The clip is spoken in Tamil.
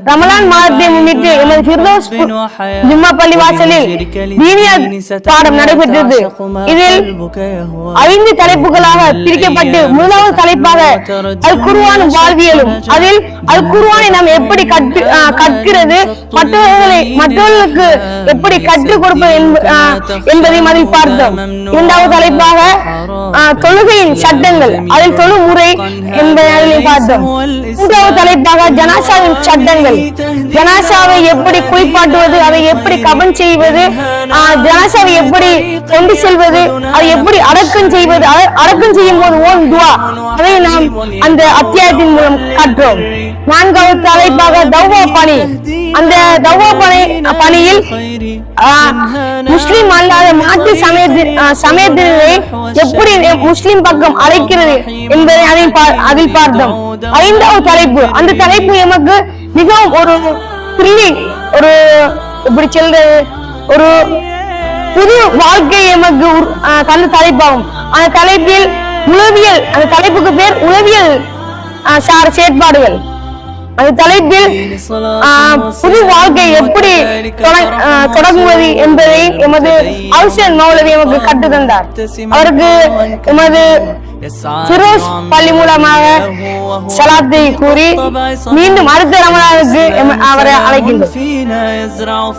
ரமலான் மாதத்தை முன்னிட்டு எமது ஃபிர்தௌஸ் ஜும்மா பள்ளி வாசலில் தீனியத் பாடம் நடைபெற்றது. இதில் 5 தலைப்புகளாக பிரிக்கப்பட்டு முதலாவது தலைப்பாக அல் குர்ஆன் வாழ்வியலும், அதில் அல் குர்ஆனை நாம் எப்படி கற்கிறது, மற்றவர்களுக்கு எப்படி கற்றுக் கொடுப்பது என்பதையும் அதில் பார்த்தோம். இரண்டாவது தலைப்பாக தொழுகையின் சட்டங்கள், அதில் தொழுமுறை என்பதை பார்த்தோம். மூன்றாவது தலைப்பாக ஜனாசாவின் சட்டங்கள், ஜனாசாவை எப்படி குளிப்பாட்டுவது, அதை எப்படி கபன் செய்வது, ஜனாசாவை எப்படி கொண்டு செல்வது, அதை எப்படி அடக்கம் செய்வது, அடக்கம் செய்யும் போது ஓன் துவா, அதை நாம் அந்த அத்தியாயத்தின் மூலம் கற்றோம். நான்காவது தலைப்பாக தௌவா பணி, அந்த தௌவா பணியில் முஸ்லிம் அல்லாத மாற்று சமயத்தினரை எப்படி முஸ்லிம் பக்கம் அழைக்கிறது என்பதை அதில் பார்த்தோம். ஐந்தாவது தலைப்பு, அந்த தலைப்பு எமக்கு மிகவும் ஒரு த்ரில்லிங், ஒரு எப்படி சொல்றது, ஒரு புது வாழ்க்கை எமக்கு தந்த தலைப்பாகும். அந்த தலைப்பில் உளவியல், அந்த தலைப்புக்கு பேர் உளவியல் செயற்பாடுகள். அந்த தலைப்பில் புது வாழ்க்கை எப்படி தொடங்குவது என்பதை எமது அவுசன் மௌலவி எமக்கு கற்று தந்தார். அவருக்கு எமது ஃபிரோஸ் பள்ளி மூலமாக சலாத்தை கூறி மீண்டும் அடுத்த ரமலானுக்கு அவரை அழைக்கின்றோம்.